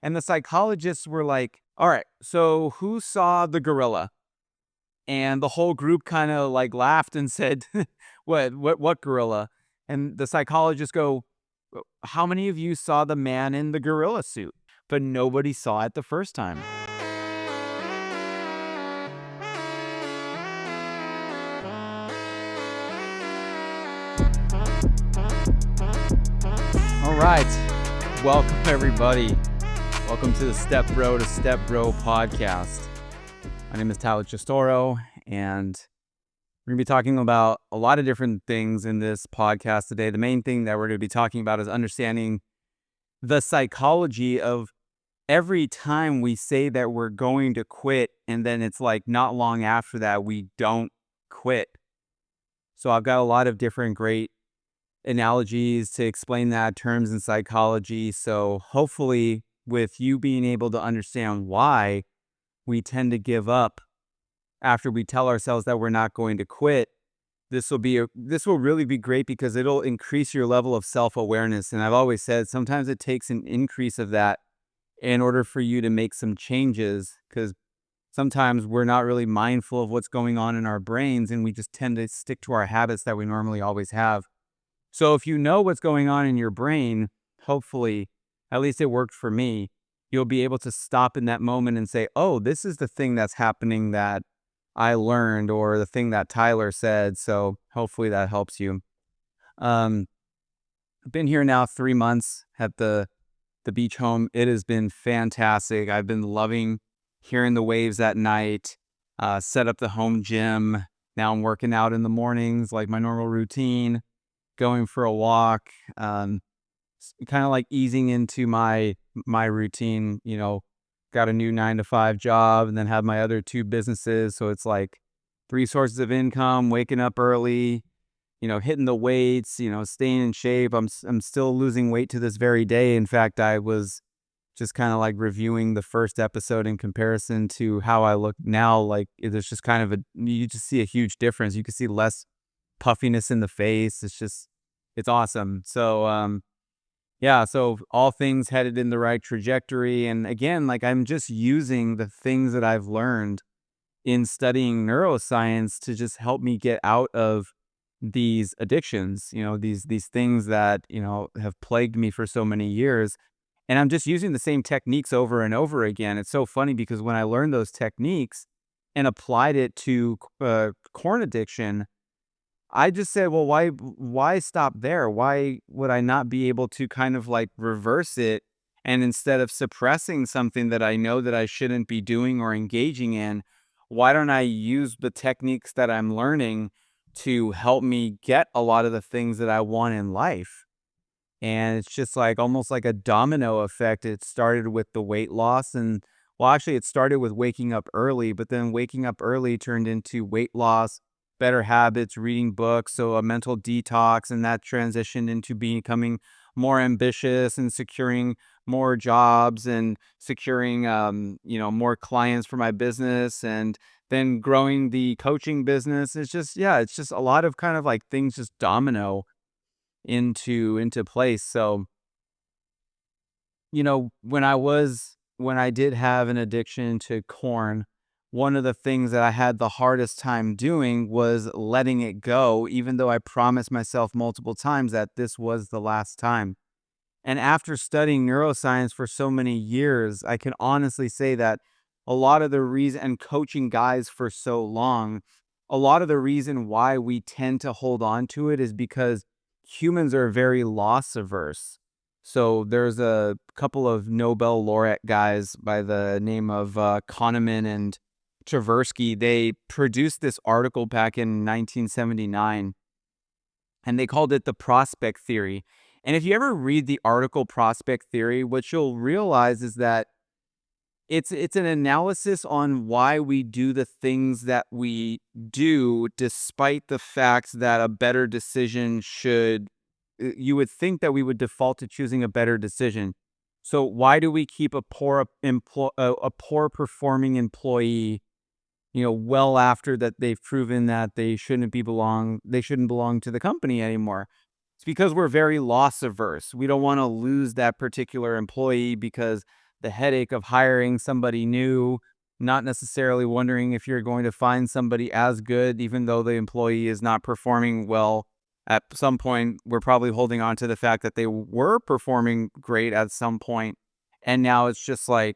And the psychologists were like, all right, so who saw the gorilla? And the whole group kind of like laughed and said, what gorilla? And the psychologists go, how many of you saw the man in the gorilla suit? But nobody saw it the first time. All right. Welcome, everybody. Welcome to the Step Bro to Step Bro podcast. My name is Tyler Chistoro, and we're going to be talking about a lot of different things in this podcast today. The main thing that we're going to be talking about is understanding the psychology of every time we say that we're going to quit, and then it's like not long after that, we don't quit. So I've got a lot of different great analogies to explain that, terms in psychology. So hopefully, with you being able to understand why we tend to give up after we tell ourselves that we're not going to quit, this will really be great because it'll increase your level of self-awareness. And I've always said sometimes it takes an increase of that in order for you to make some changes, because sometimes we're not really mindful of what's going on in our brains and we just tend to stick to our habits that we normally always have. So if you know what's going on in your brain, hopefully, at least it worked for me, you'll be able to stop in that moment and say, oh, this is the thing that's happening that I learned, or the thing that Tyler said. So hopefully that helps you. I've been here now 3 months at the beach home. It has been fantastic. I've been loving hearing the waves at night, set up the home gym. Now I'm working out in the mornings, like my normal routine, going for a walk, kind of like easing into my routine. Got a new 9 to 5 job, and then have my other 2 businesses. So it's like 3 sources of income, waking up early, hitting the weights, staying in shape. I'm still losing weight to this very day. In fact, I was just kind of like reviewing the first episode in comparison to how I look now. Like there's just kind of you just see a huge difference. You can see less puffiness in the face. It's awesome. So, yeah, so all things headed in the right trajectory. And again, like I'm just using the things that I've learned in studying neuroscience to just help me get out of these addictions, these things that, have plagued me for so many years. And I'm just using the same techniques over and over again. It's so funny because when I learned those techniques and applied it to corn addiction, I just said, well, why stop there? Why would I not be able to kind of like reverse it? And instead of suppressing something that I know that I shouldn't be doing or engaging in, why don't I use the techniques that I'm learning to help me get a lot of the things that I want in life? And it's just like almost like a domino effect. It started with the weight loss, and well, actually it started with waking up early, but then waking up early turned into weight loss, better habits, reading books, so a mental detox, and that transitioned into becoming more ambitious and securing more jobs and securing more clients for my business, and then growing the coaching business. It's just a lot of kind of like things just domino into place. So, when I did have an addiction to corn, one of the things that I had the hardest time doing was letting it go, even though I promised myself multiple times that this was the last time. And after studying neuroscience for so many years, I can honestly say that a lot of the reason, and coaching guys for so long, a lot of the reason why we tend to hold on to it is because humans are very loss averse. So there's a couple of Nobel laureate guys by the name of Kahneman and Tversky. They produced this article back in 1979, and they called it the prospect theory. And if you ever read the article Prospect Theory, what you'll realize is that it's an analysis on why we do the things that we do, despite the fact that a better decision should, you would think that we would default to choosing a better decision. So why do we keep a poor performing employee, well after that they've proven that they shouldn't belong to the company anymore? It's because we're very loss averse. We don't want to lose that particular employee because the headache of hiring somebody new, not necessarily wondering if you're going to find somebody as good, even though the employee is not performing well. At some point, we're probably holding on to the fact that they were performing great at some point, and now it's just like,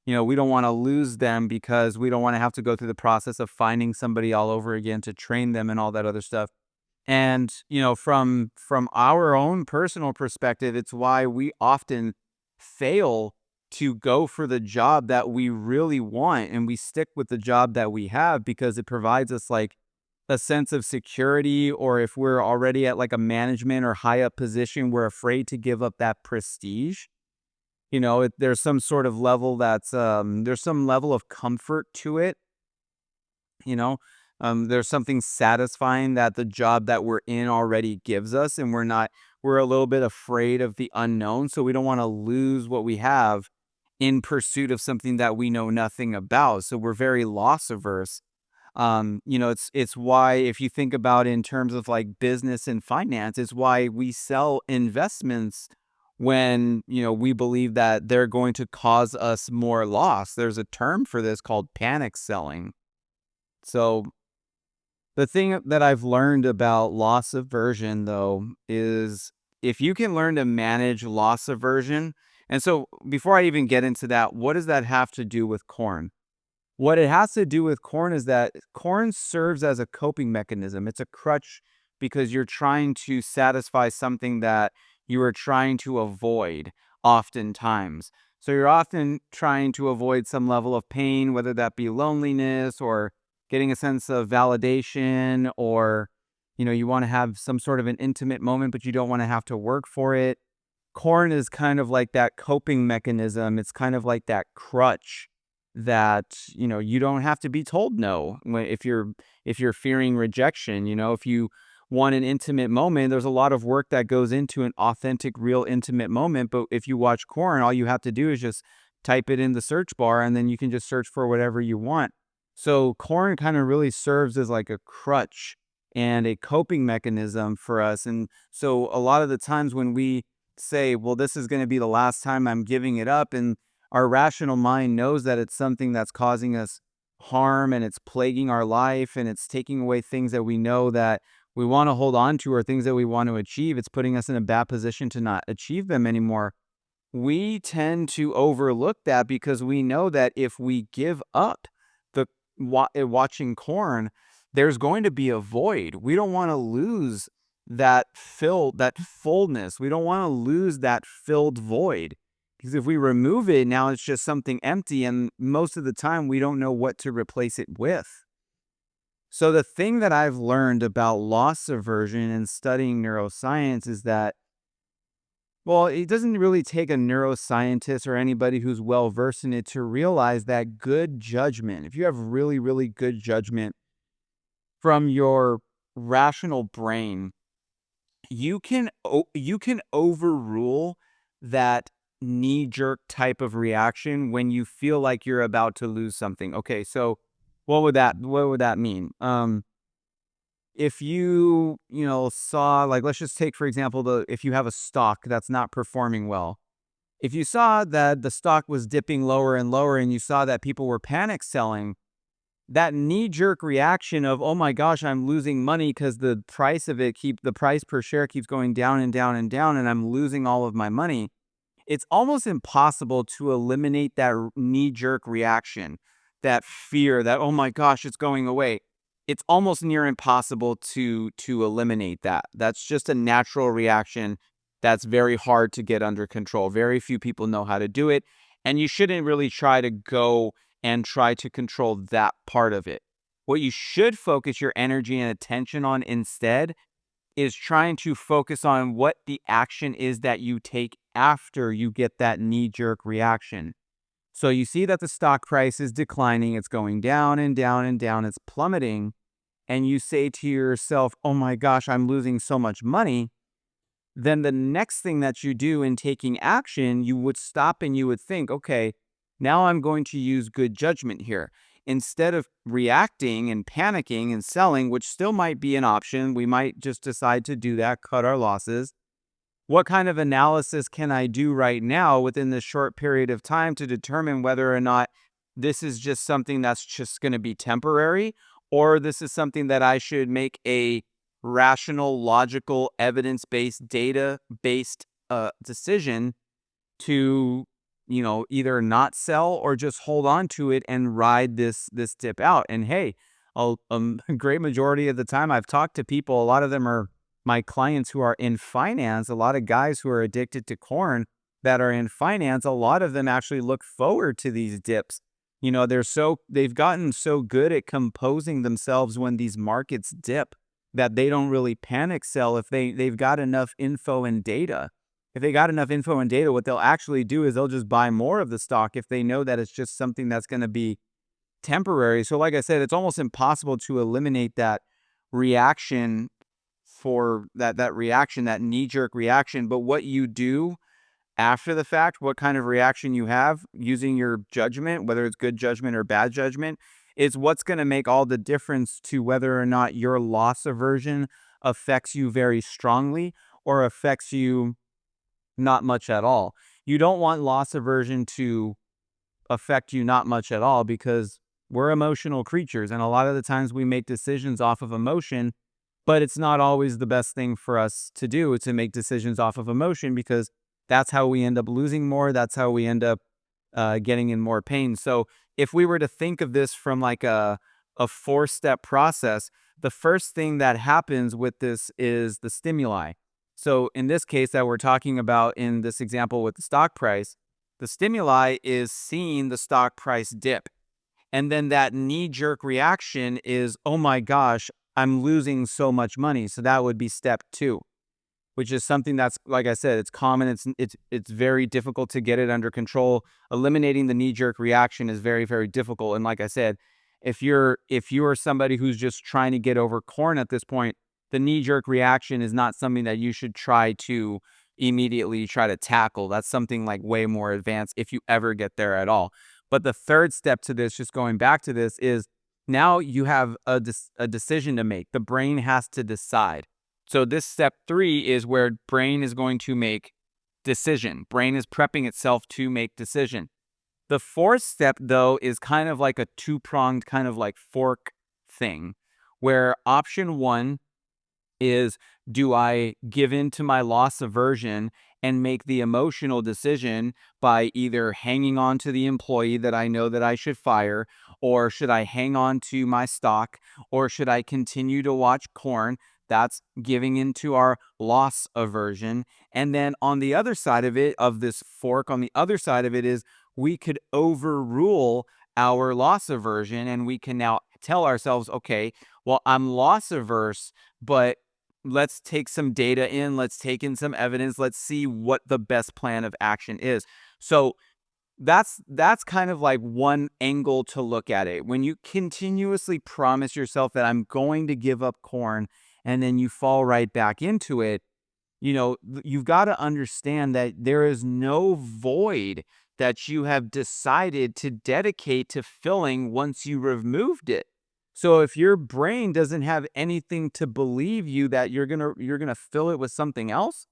we don't want to lose them because we don't want to have to go through the process of finding somebody all over again to train them and all that other stuff. And, from our own personal perspective, it's why we often fail to go for the job that we really want, and we stick with the job that we have because it provides us like a sense of security. Or if we're already at like a management or high up position, we're afraid to give up that prestige. There's some sort of level there's some level of comfort to it. you know there's something satisfying that the job that we're in already gives us, and we're a little bit afraid of the unknown, so we don't want to lose what we have in pursuit of something that we know nothing about. So we're very loss averse. It's why, if you think about in terms of like business and finance, it's why we sell investments when we believe that they're going to cause us more loss. There's a term for this called panic selling. So the thing that I've learned about loss aversion, though, is if you can learn to manage loss aversion. And so before I even get into that, what does that have to do with corn? What it has to do with corn is that corn serves as a coping mechanism. It's a crutch because you're trying to satisfy something that you are trying to avoid oftentimes. So you're often trying to avoid some level of pain, whether that be loneliness or getting a sense of validation, or you want to have some sort of an intimate moment, but you don't want to have to work for it. Corn is kind of like that coping mechanism. It's kind of like that crutch that you don't have to be told no if you're fearing rejection. If you want an intimate moment, there's a lot of work that goes into an authentic, real intimate moment. But if you watch Corn, all you have to do is just type it in the search bar, and then you can just search for whatever you want. So Corn kind of really serves as like a crutch and a coping mechanism for us. And so a lot of the times when we say, well, this is going to be the last time I'm giving it up, and our rational mind knows that it's something that's causing us harm, and it's plaguing our life, and it's taking away things that we know that we want to hold on to, or things that we want to achieve. It's putting us in a bad position to not achieve them anymore. We tend to overlook that because we know that if we give up the watching Corn, there's going to be a void. We don't want to lose that fullness. We don't want to lose that filled void. Because if we remove it, now it's just something empty, and most of the time we don't know what to replace it with. So the thing that I've learned about loss aversion and studying neuroscience is that, well, it doesn't really take a neuroscientist or anybody who's well versed in it to realize that good judgment, if you have really, really good judgment from your rational brain, you can overrule that knee-jerk type of reaction when you feel like you're about to lose something. Okay, so what would that mean? If saw, like, let's just take for example, if you have a stock that's not performing well. If you saw that the stock was dipping lower and lower, and you saw that people were panic selling, that knee-jerk reaction of, oh my gosh, I'm losing money because the price per share keeps going down and down and down, and I'm losing all of my money. It's almost impossible to eliminate that knee-jerk reaction, that fear that, oh my gosh, it's going away. It's almost near impossible to eliminate that. That's just a natural reaction that's very hard to get under control. Very few people know how to do it, and you shouldn't really try to go and try to control that part of it. What you should focus your energy and attention on instead is trying to focus on what the action is that you take after you get that knee-jerk reaction. So you see that the stock price is declining, it's going down and down and down, it's plummeting, and you say to yourself, oh my gosh, I'm losing so much money. Then the next thing that you do in taking action, you would stop and you would think, okay, now I'm going to use good judgment here. Instead of reacting and panicking and selling, which still might be an option, we might just decide to do that, cut our losses. what kind of analysis can I do right now within this short period of time to determine whether or not this is just something that's just going to be temporary, or this is something that I should make a rational, logical, evidence-based, data-based decision to, either not sell or just hold on to it and ride this dip out. And hey, a great majority of the time I've talked to people, a lot of them are my clients who are in finance, a lot of guys who are addicted to corn that are in finance, a lot of them actually look forward to these dips. They've gotten so good at composing themselves when these markets dip that they don't really panic sell if they've got enough info and data. If they got enough info and data, what they'll actually do is they'll just buy more of the stock if they know that it's just something that's going to be temporary. So like I said, it's almost impossible to eliminate that reaction for that reaction, that knee-jerk reaction. But what you do after the fact, what kind of reaction you have using your judgment, whether it's good judgment or bad judgment, is what's going to make all the difference to whether or not your loss aversion affects you very strongly or affects you not much at all. You don't want loss aversion to affect you not much at all because we're emotional creatures. And a lot of the times we make decisions off of emotion, but it's not always the best thing for us to do to make decisions off of emotion because that's how we end up losing more. That's how we end up getting in more pain. So if we were to think of this from like a four-step process, the first thing that happens with this is the stimuli. So in this case that we're talking about in this example with the stock price, the stimuli is seeing the stock price dip. And then that knee-jerk reaction is, oh my gosh, I'm losing so much money. So that would be step two, which is something that's, like I said, it's common. It's very difficult to get it under control. Eliminating the knee-jerk reaction is very, very difficult. And like I said, if you're somebody who's just trying to get over corn at this point, the knee-jerk reaction is not something that you should try to immediately try to tackle. That's something like way more advanced if you ever get there at all. But the third step to this, just going back to this, is now you have a decision to make. The brain has to decide. So this step three is where brain is going to make decision. Brain is prepping itself to make decision. The fourth step, though, is kind of like a two-pronged kind of like fork thing, where option one is, do I give in to my loss aversion and make the emotional decision by either hanging on to the employee that I know that I should fire, or should I hang on to my stock, or should I continue to watch corn? That's giving into our loss aversion. And then on the other side of it, of this fork, on the other side of it is we could overrule our loss aversion and we can now tell ourselves, okay, well, I'm loss averse, but let's take some data in, let's take in some evidence, let's see what the best plan of action is. So that's kind of like one angle to look at it. When you continuously promise yourself that I'm going to give up corn and then you fall right back into it, you've got to understand that there is no void that you have decided to dedicate to filling once you removed it. So if your brain doesn't have anything to believe you that you're gonna fill it with something else,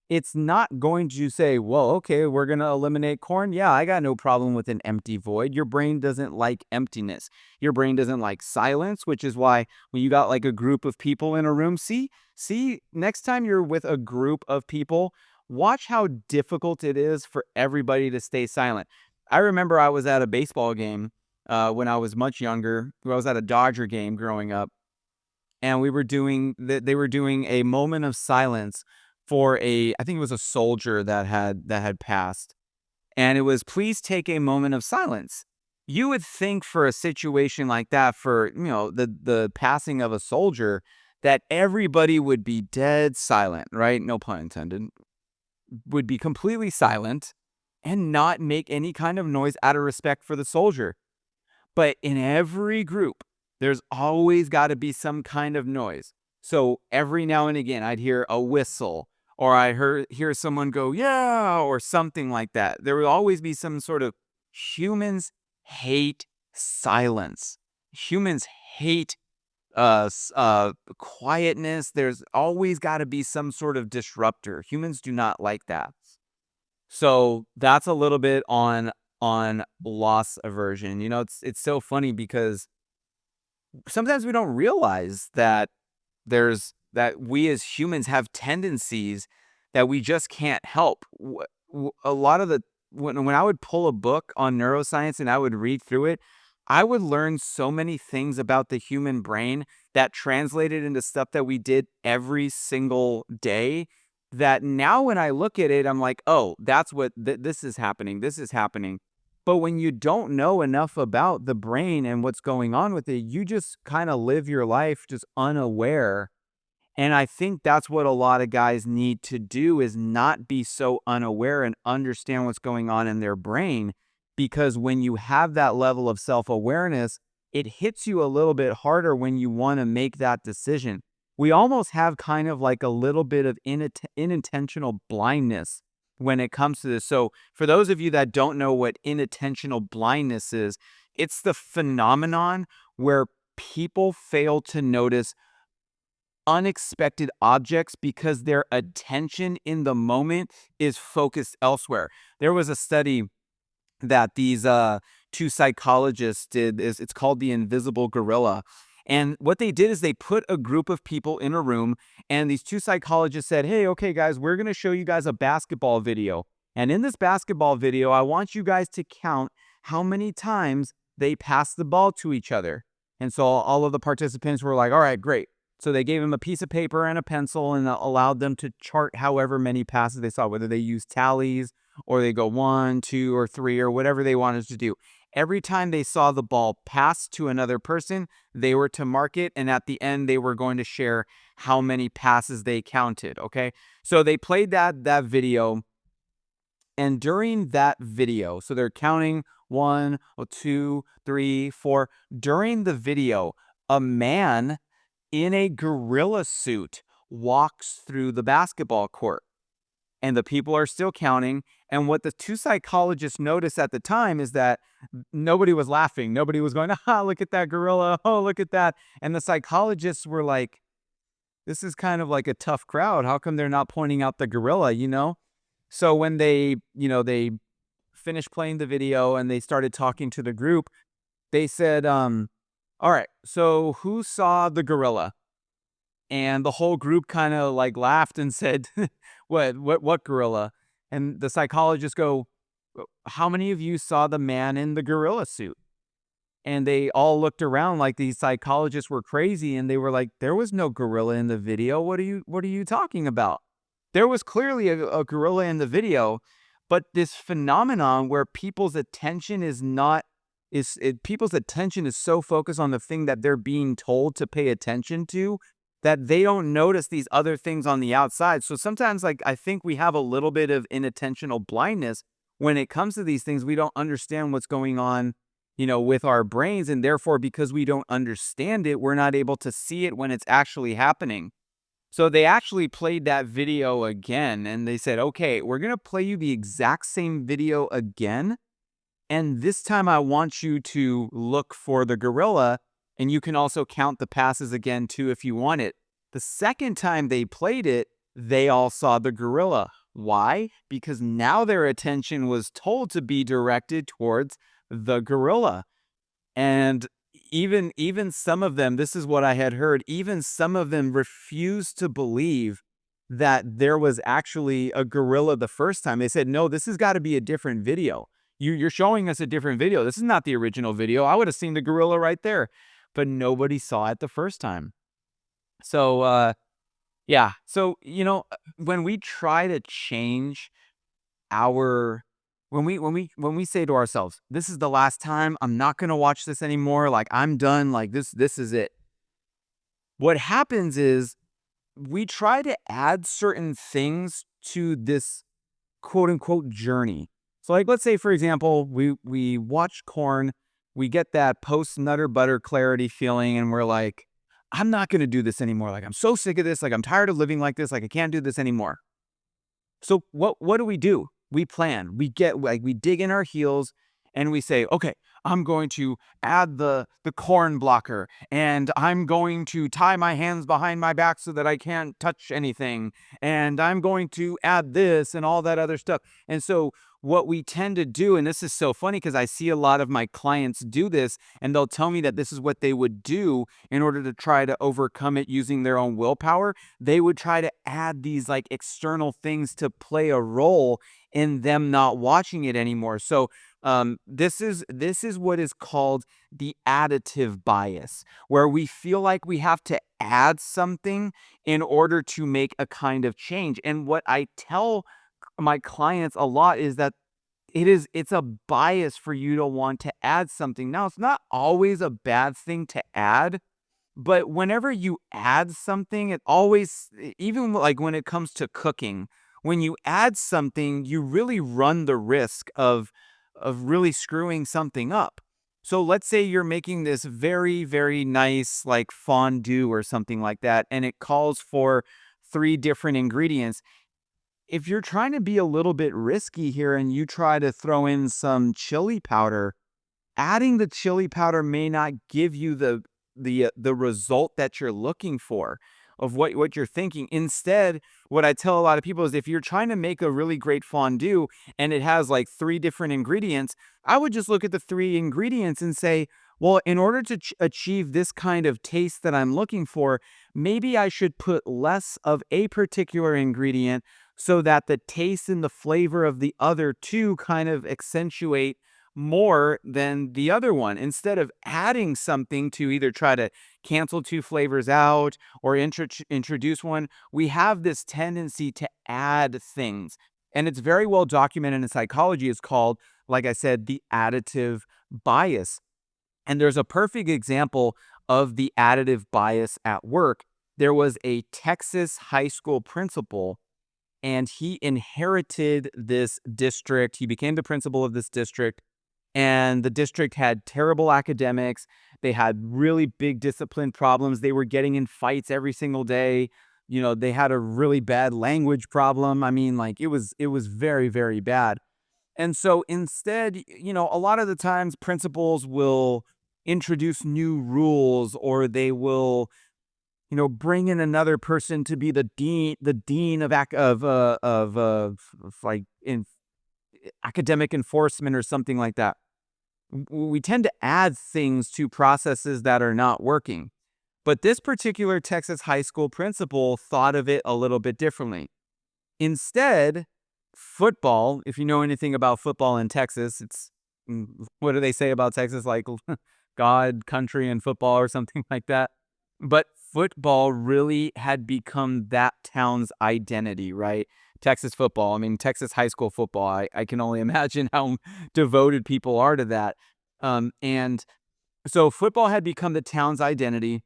it's not going to say, well, okay, we're going to eliminate corn. Yeah, I got no problem with an empty void. Your brain doesn't like emptiness. Your brain doesn't like silence, which is why when you got like a group of people in a room, see, next time you're with a group of people, watch how difficult it is for everybody to stay silent. I remember I was at a baseball game when I was much younger. I was at a Dodger game growing up, and they were doing a moment of silence for I think it was a soldier that had passed. And it was, please take a moment of silence. You would think for a situation like that, for, the passing of a soldier, that everybody would be dead silent, right? No pun intended. Would be completely silent and not make any kind of noise out of respect for the soldier. But in every group, there's always got to be some kind of noise. So every now and again, I'd hear a whistle, or I hear someone go, yeah, or something like that. There will always be some sort of, humans hate silence. Humans hate quietness. There's always got to be some sort of disruptor. Humans do not like that. So that's a little bit on loss aversion. It's so funny because sometimes we don't realize that we as humans have tendencies that we just can't help. A lot of the when I would pull a book on neuroscience and I would read through it, I would learn so many things about the human brain that translated into stuff that we did every single day. That now when I look at it, I'm like, oh, that's what this is happening. This is happening. But when you don't know enough about the brain and what's going on with it, you just kind of live your life just unaware. And I think that's what a lot of guys need to do is not be so unaware and understand what's going on in their brain. Because when you have that level of self-awareness, it hits you a little bit harder when you want to make that decision. We almost have kind of like a little bit of unintentional blindness when it comes to this. So for those of you that don't know what inattentional blindness is, it's the phenomenon where people fail to notice unexpected objects because their attention in the moment is focused elsewhere. There was a study that these two psychologists did. It's called the invisible gorilla. And what they did is they put a group of people in a room, and these two psychologists said, hey, okay, guys, we're going to show you guys a basketball video. And in this basketball video, I want you guys to count how many times they pass the ball to each other. And so all of the participants were like, all right, great. So they gave them a piece of paper and a pencil and allowed them to chart however many passes they saw, whether they used tallies or they go 1, 2, or 3, or whatever they wanted to do. Every time they saw the ball pass to another person, they were to mark it, and at the end, they were going to share how many passes they counted, okay? So they played that video, and during that video, so they're counting 1, 2, 3, 4. During the video, a man in a gorilla suit walks through the basketball court. And the people are still counting. And what the two psychologists noticed at the time is that nobody was laughing. Nobody was going, look at that gorilla. Oh, look at that. And the psychologists were like, this is kind of like a tough crowd. How come they're not pointing out the gorilla? So when they finished playing the video and they started talking to the group, they said, all right, so who saw the gorilla? And the whole group kind of like laughed and said, what gorilla? And the psychologists go, how many of you saw the man in the gorilla suit? And they all looked around like these psychologists were crazy. And they were like, there was no gorilla in the video. What are you talking about? There was clearly a gorilla in the video, but this phenomenon where people's attention is so focused on the thing that they're being told to pay attention to, that they don't notice these other things on the outside. So sometimes, like, I think we have a little bit of inattentional blindness when it comes to these things. We don't understand what's going on, with our brains. And therefore, because we don't understand it, we're not able to see it when it's actually happening. So they actually played that video again, and they said, okay, we're going to play you the exact same video again. And this time I want you to look for the gorilla. And you can also count the passes again, too, if you want it. The second time they played it, they all saw the gorilla. Why? Because now their attention was told to be directed towards the gorilla. And even some of them, this is what I had heard, even some of them refused to believe that there was actually a gorilla the first time. They said, no, this has got to be a different video. You're showing us a different video. This is not the original video. I would have seen the gorilla right there. But nobody saw it the first time. So, yeah. So, when we try to change when we say to ourselves, this is the last time, I'm not going to watch this anymore. Like, I'm done. Like, this is it. What happens is we try to add certain things to this quote unquote journey. So, like, let's say, for example, we watch Corn. We get that post Nutter Butter clarity feeling, and we're like, I'm not going to do this anymore. Like, I'm so sick of this. Like, I'm tired of living like this. Like, I can't do this anymore. So what do? We plan. We dig in our heels and we say, okay, I'm going to add the corn blocker, and I'm going to tie my hands behind my back so that I can't touch anything, and I'm going to add this and all that other stuff. And so what we tend to do, and this is so funny because I see a lot of my clients do this, and they'll tell me that this is what they would do in order to try to overcome it using their own willpower. They would try to add these like external things to play a role in them not watching it anymore. So this is what is called the additive bias, where we feel like we have to add something in order to make a kind of change. And what I tell my clients a lot is that it's a bias for you to want to add something. Now, it's not always a bad thing to add, but whenever you add something, it always, even like when it comes to cooking, when you add something, you really run the risk of really screwing something up. So let's say you're making this very, very nice like fondue or something like that, and it calls for three different ingredients. If you're trying to be a little bit risky here and you try to throw in some chili powder, adding the chili powder may not give you the result that you're looking for of what you're thinking. Instead, what I tell a lot of people is if you're trying to make a really great fondue and it has like three different ingredients, I would just look at the three ingredients and say, well, in order to achieve this kind of taste that I'm looking for, maybe I should put less of a particular ingredient so that the taste and the flavor of the other two kind of accentuate more than the other one, instead of adding something to either try to cancel two flavors out or introduce one. We have this tendency to add things, and it's very well documented in psychology. It's called, like I said, the additive bias. And there's a perfect example of the additive bias at work. There was a Texas high school principal, and he inherited this district. He became the principal of this district, and the district had terrible academics. They had really big discipline problems. They were getting in fights every single day. They had a really bad language problem. I mean, like it was very, very bad. And so instead, a lot of the times principals will introduce new rules, or they will, bring in another person to be the dean of like in academic enforcement or something like that. We tend to add things to processes that are not working. But this particular Texas high school principal thought of it a little bit differently. Instead, football, if you know anything about football in Texas, what do they say about Texas? Like God, country, and football or something like that. But football really had become that town's identity, right? Texas football. I mean, Texas high school football. I can only imagine how devoted people are to that. And so football had become the town's identity,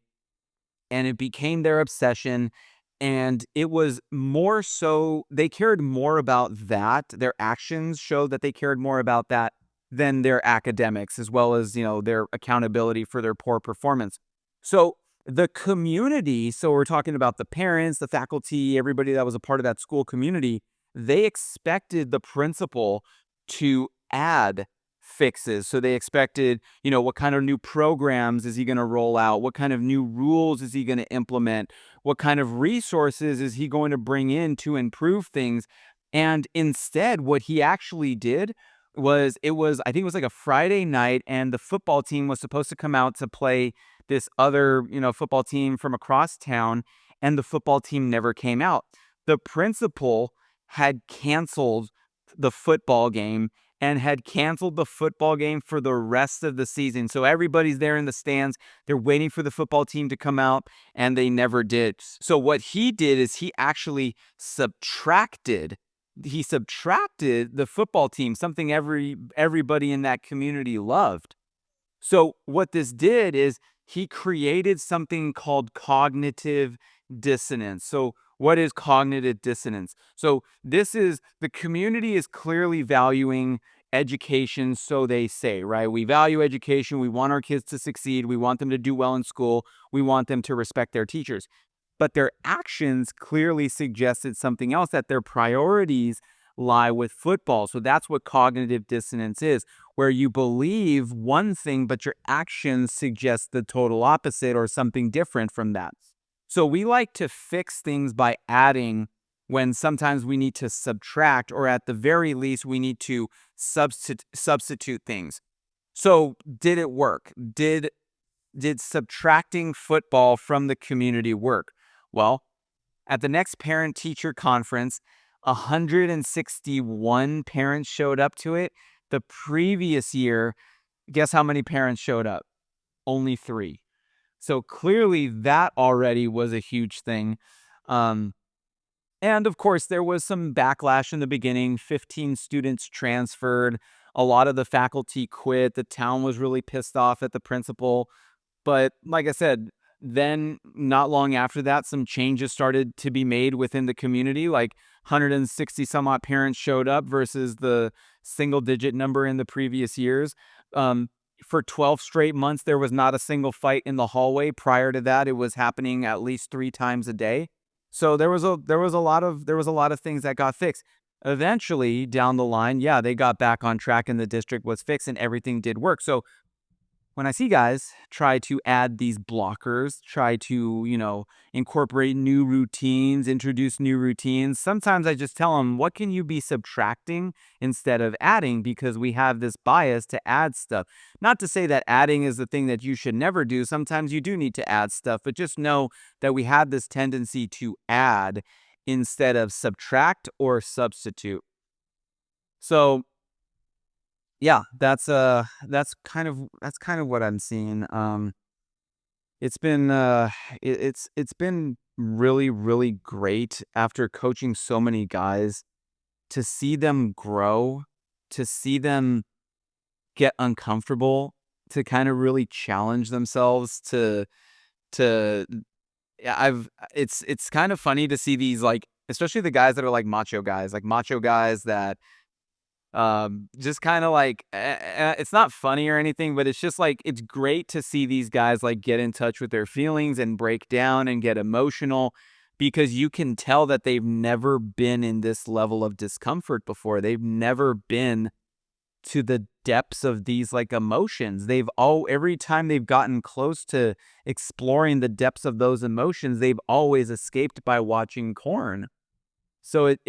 and it became their obsession. And it was more so, they cared more about that. Their actions showed that they cared more about that than their academics, as well as, their accountability for their poor performance. So the community, so we're talking about the parents, the faculty, everybody that was a part of that school community, they expected the principal to add fixes. So they expected, what kind of new programs is he going to roll out? What kind of new rules is he going to implement? What kind of resources is he going to bring in to improve things? And instead, what he actually did was, I think it was like a Friday night, and the football team was supposed to come out to play this other, football team from across town, and the football team never came out. The principal had canceled the football game and had canceled the football game for the rest of the season. So everybody's there in the stands. They're waiting for the football team to come out, and they never did. So what he did is he actually subtracted the football team, something everybody in that community loved. So what this did is he created something called cognitive dissonance. So what is cognitive dissonance? So this is, the community is clearly valuing education, so they say, right? We value education. We want our kids to succeed. We want them to do well in school. We want them to respect their teachers. But their actions clearly suggested something else, that their priorities lie with football. So that's what cognitive dissonance is, where you believe one thing, but your actions suggest the total opposite or something different from that. So we like to fix things by adding when sometimes we need to subtract, or at the very least, we need to substitute things. So did it work? Did subtracting football from the community work? Well, at the next parent teacher conference, 161 parents showed up to it. The previous year, guess how many parents showed up? Only 3. So clearly that already was a huge thing. Um, and of course, there was some backlash in the beginning. 15 students transferred. A lot of the faculty quit. The town was really pissed off at the principal. But like I said, then not long after that, some changes started to be made within the community. Like 160 some odd parents showed up versus the single digit number in the previous years. Um, for 12 straight months, there was not a single fight in the hallway. Prior to that, it was happening at least 3 times a day. So there was a lot of things that got fixed. Eventually, down the line, yeah, they got back on track and the district was fixed and everything did work. So when I see guys try to add these blockers, try to, incorporate new routines, introduce new routines, sometimes I just tell them, what can you be subtracting instead of adding? Because we have this bias to add stuff. Not to say that adding is the thing that you should never do. Sometimes you do need to add stuff, but just know that we have this tendency to add instead of subtract or substitute. So yeah, that's kind of what I'm seeing. It's been it's been really really great after coaching so many guys to see them grow, to see them get uncomfortable, to kind of really challenge themselves to yeah, it's kind of funny to see these, like, especially the guys that are like macho guys that just kinda like, it's not funny or anything, but it's just like, it's great to see these guys, like, get in touch with their feelings and break down and get emotional, because you can tell that they've never been in this level of discomfort before. They've never been to the depths of these, like, emotions. Every time they've gotten close to exploring the depths of those emotions, they've always escaped by watching corn. So it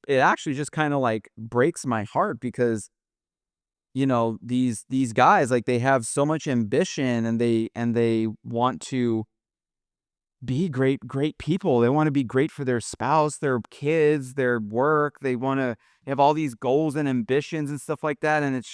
actually just kinda, like, breaks my heart because, these guys, like, they have so much ambition and they want to be great people. They wanna be great for their spouse, their kids, their work. They have all these goals and ambitions and stuff like that, and it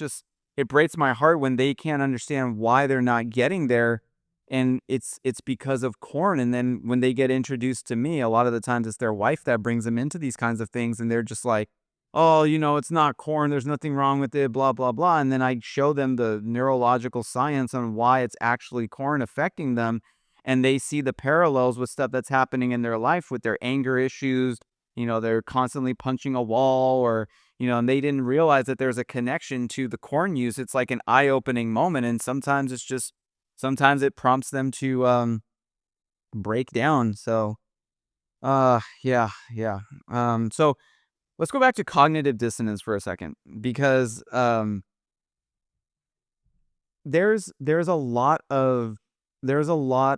breaks my heart when they can't understand why they're not getting there, and it's because of corn. And then when they get introduced to me, a lot of the times it's their wife that brings them into these kinds of things, and they're just like, "Oh, it's not corn, there's nothing wrong with it, blah, blah, blah," and then I show them the neurological science on why it's actually corn affecting them, and they see the parallels with stuff that's happening in their life with their anger issues. They're constantly punching a wall, or and they didn't realize that there's a connection to the corn use. It's like an eye-opening moment, and sometimes it prompts them to break down. So yeah, yeah. So let's go back to cognitive dissonance for a second, because there's a lot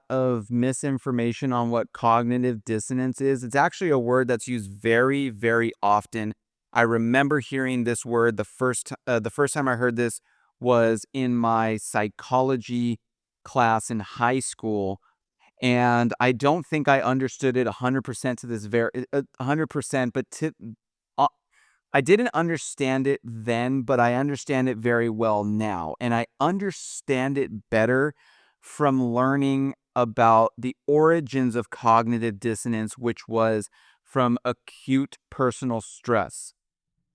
of misinformation on what cognitive dissonance is. It's actually a word that's used very, very often. I remember hearing this word the first time I heard this was in my psychology class in high school, and I don't think I understood it 100% to this very 100%, but uh, I didn't understand it then, but I understand it very well now. And I understand it better from learning about the origins of cognitive dissonance, which was from acute personal stress.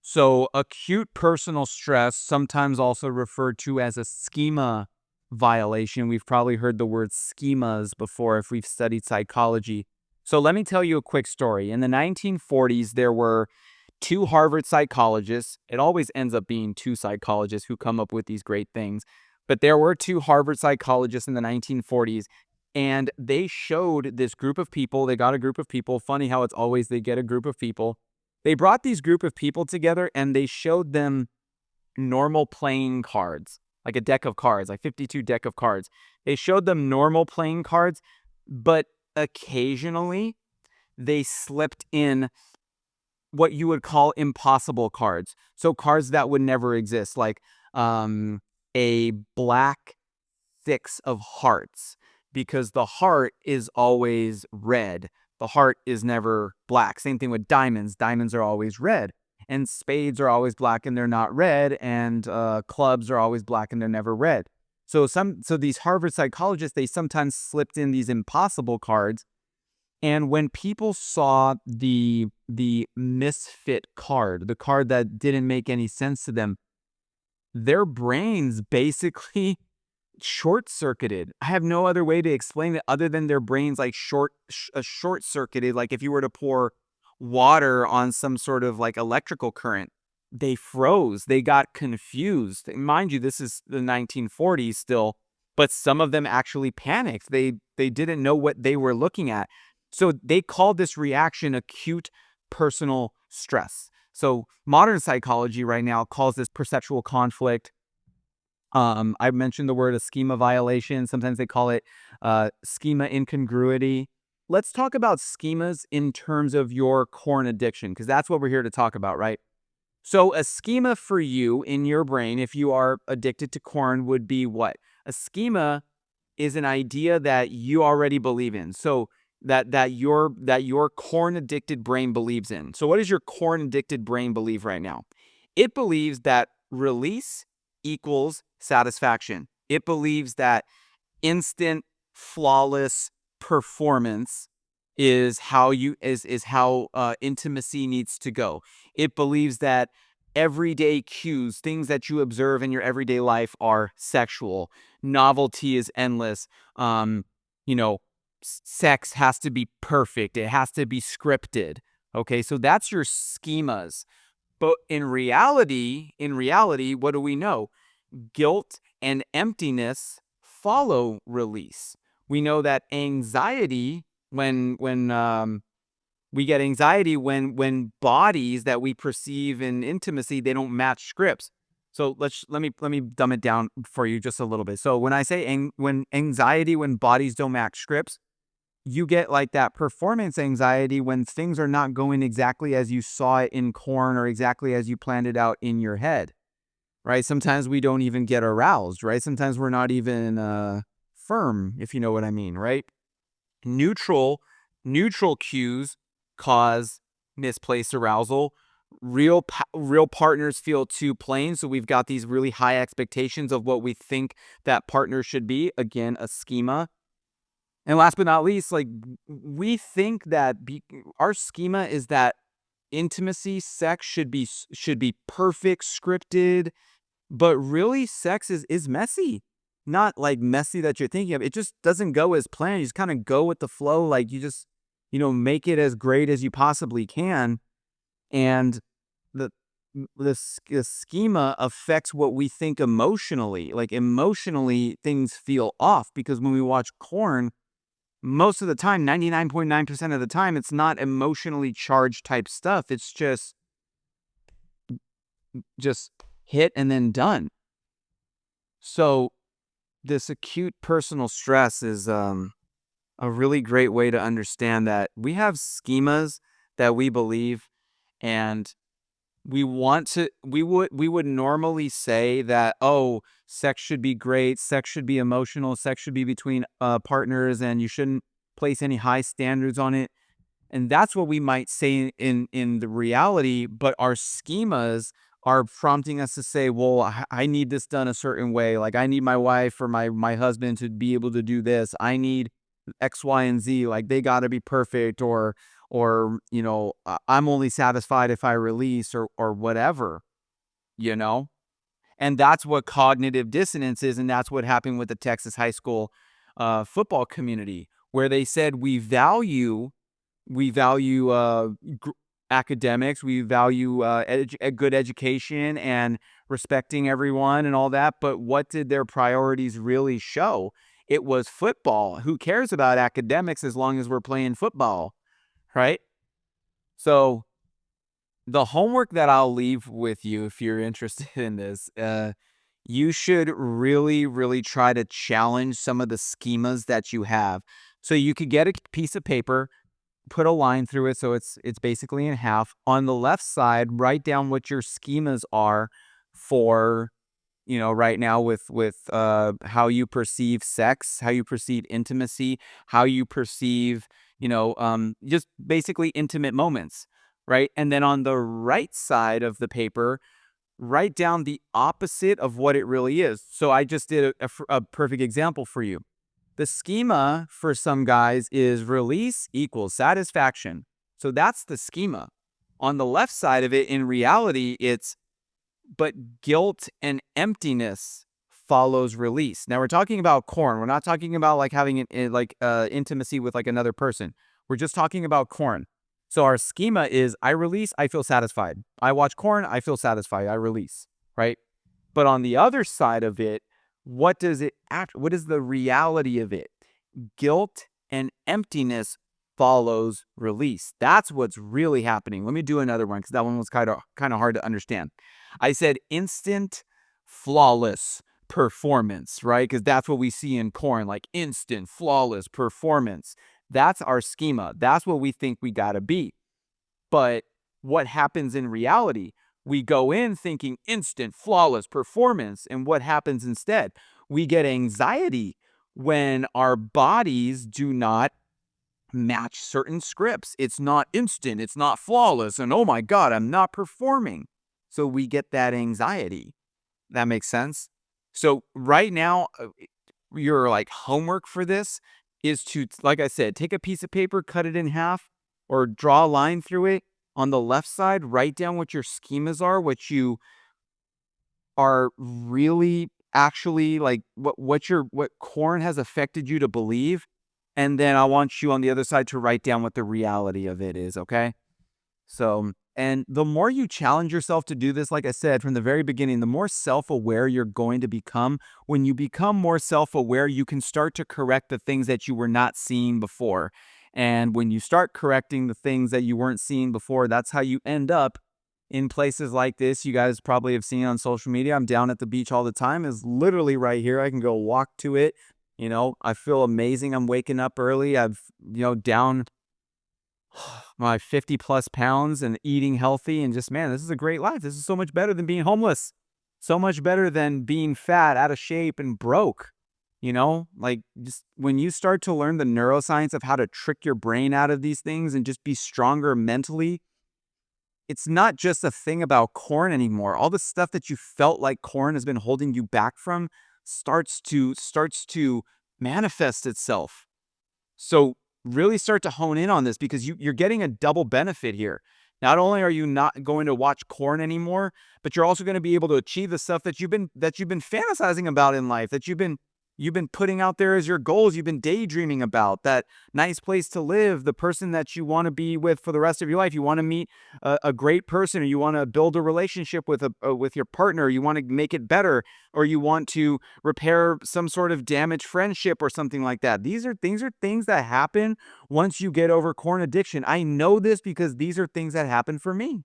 So, acute personal stress, sometimes also referred to as a schema violation. We've probably heard the word schemas before if we've studied psychology. So, let me tell you a quick story. In the 1940s, there were 2 Harvard psychologists. It always ends up being 2 psychologists who come up with these great things. But there were 2 Harvard psychologists in the 1940s, and they showed this group of people. They got a group of people. Funny how it's always they get a group of people, They brought these group of people together and they showed them normal playing cards, like a deck of cards, like 52 deck of cards. They showed them normal playing cards, but occasionally they slipped in what you would call impossible cards. So cards that would never exist, like a black 6 of hearts, because the heart is always red. The heart is never black. Same thing with diamonds. Diamonds are always red. And spades are always black and they're not red. And clubs are always black and they're never red. So these Harvard psychologists, they sometimes slipped in these impossible cards. And when people saw the misfit card, the card that didn't make any sense to them, their brains basically short-circuited. I have no other way to explain it other than their brains like short-circuited. Like if you were to pour water on some sort of like electrical current, they froze. They got confused. And mind you, this is the 1940s still, but some of them actually panicked. They didn't know what they were looking at. So they called this reaction acute personal stress. So modern psychology right now calls this perceptual conflict. I mentioned the word a schema violation. Sometimes they call it schema incongruity. Let's talk about schemas in terms of your corn addiction, because that's what we're here to talk about, right? So a schema for you in your brain, if you are addicted to corn, would be what? A schema is an idea that you already believe in. So that your corn addicted brain believes in. So what does your corn addicted brain believe right now? It believes that release equals satisfaction. It believes that instant, flawless performance is how intimacy needs to go. It believes that everyday cues, things that you observe in your everyday life, are sexual. Novelty is endless. You know, sex has to be perfect. It has to be scripted. Okay, so that's your schemas. But in reality, what do we know? Guilt and emptiness follow release. We know that anxiety, when we get anxiety when bodies that we perceive in intimacy, they don't match scripts. So let me dumb it down for you just a little bit. So when I say when anxiety, when bodies don't match scripts, you get like that performance anxiety when things are not going exactly as you saw it in corn or exactly as you planned it out in your head, right? Sometimes we don't even get aroused, right? Sometimes we're not even firm, if you know what I mean, right? Neutral cues cause misplaced arousal. Real partners feel too plain, so we've got these really high expectations of what we think that partner should be. Again, a schema. And last but not least, like we think that our schema is that intimacy, sex should be perfect, scripted, but really sex is messy. Not like messy that you're thinking of. It just doesn't go as planned. You just kind of go with the flow. Like you just, make it as great as you possibly can. And the the schema affects what we think emotionally. Like emotionally, things feel off because when we watch corn, most of the time, 99.9% of the time, it's not emotionally charged type stuff. It's just hit and then done. So this acute personal stress is a really great way to understand that we have schemas that we believe, and we would normally say that, oh, sex should be great, sex should be emotional, sex should be between partners, and you shouldn't place any high standards on it. And that's what we might say in the reality, but our schemas are prompting us to say, well, I need this done a certain way. Like I need my wife or my husband to be able to do this. I need X, Y, and Z. Like they got to be perfect, or I'm only satisfied if I release, or whatever, you know? And that's what cognitive dissonance is. And that's what happened with the Texas high school football community, where they said we value academics, we value a good education and respecting everyone and all that. But what did their priorities really show? It was football. Who cares about academics as long as we're playing football, right? So the homework that I'll leave with you, if you're interested in this, you should really, really try to challenge some of the schemas that you have. So you could get a piece of paper, put a line through it so it's basically in half. On the left side, write down what your schemas are for, right now with how you perceive sex, how you perceive intimacy, how you perceive, just basically intimate moments, right? And then on the right side of the paper, write down the opposite of what it really is. So I just did a perfect example for you. The schema for some guys is release equals satisfaction. So that's the schema. On the left side of it, in reality, it's but guilt and emptiness follows release. Now we're talking about corn. We're not talking about like having intimacy with like another person. We're just talking about corn. So our schema is I release, I feel satisfied. I watch corn, I feel satisfied. I release, right? But on the other side of it, what does it act? What is the reality of it? Guilt and emptiness follows release. That's what's really happening. Let me do another one because that one was kind of hard to understand. I said instant, flawless performance, right? Because that's what we see in porn, like instant, flawless performance. That's our schema. That's what we think we got to be. But what happens in reality? We go in thinking instant, flawless performance. And what happens instead? We get anxiety when our bodies do not match certain scripts. It's not instant, it's not flawless, and oh my God, I'm not performing. So we get that anxiety. That makes sense? So right now, your like homework for this is to, like I said, take a piece of paper, cut it in half, or draw a line through it. On the left side, write down what your schemas are, what you are really actually like what corn has affected you to believe. And then I want you on the other side to write down what the reality of it is, okay? So, and the more you challenge yourself to do this, like I said from the very beginning, the more self-aware you're going to become. When you become more self-aware, you can start to correct the things that you were not seeing before. And when you start correcting the things that you weren't seeing before, that's how you end up in places like this. You guys probably have seen on social media. I'm down at the beach all the time. Is literally right here. I can go walk to it. I feel amazing. I'm waking up early. I've, down my 50 plus pounds and eating healthy and just, man, this is a great life. This is so much better than being homeless. So much better than being fat, out of shape, and broke. Like just when you start to learn the neuroscience of how to trick your brain out of these things and just be stronger mentally, it's not just a thing about corn anymore. All the stuff that you felt like corn has been holding you back from starts to manifest itself. So really start to hone in on this because you're getting a double benefit here. Not only are you not going to watch corn anymore, but you're also going to be able to achieve the stuff that you've been fantasizing about in life, that you've been putting out there as your goals, you've been daydreaming about, that nice place to live, the person that you want to be with for the rest of your life. You want to meet a great person, or you want to build a relationship with with your partner, you want to make it better, or you want to repair some sort of damaged friendship or something like that. These are things that happen once you get over corn addiction. I know this because these are things that happen for me.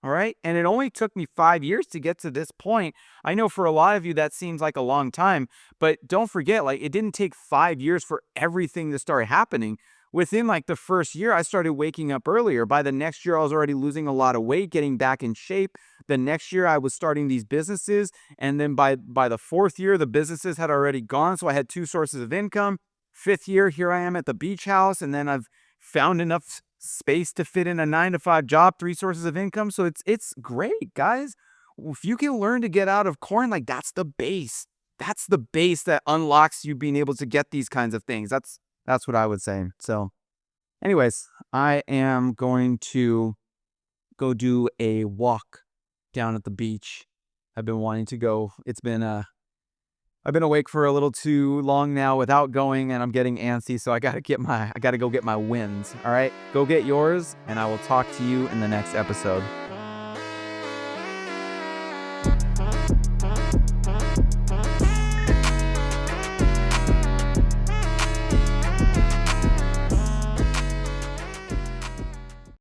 All right. And it only took me 5 years to get to this point. I know for a lot of you that seems like a long time, but don't forget, like, it didn't take 5 years for everything to start happening. Within like the first year, I started waking up earlier. By the next year, I was already losing a lot of weight, getting back in shape. The next year, I was starting these businesses. And then by the fourth year, the businesses had already gone. So I had two sources of income. Fifth year, here I am at the beach house. And then I've found enough space to fit in a 9 to 5 job, three sources of income. So it's great, guys. If you can learn to get out of corn, like that's the base. That's the base that unlocks you being able to get these kinds of things. That's what I would say. So anyways, I am going to go do a walk down at the beach. I've been wanting to go. I've been awake for a little too long now without going, and I'm getting antsy, so I gotta go get my wins. All right, go get yours, and I will talk to you in the next episode.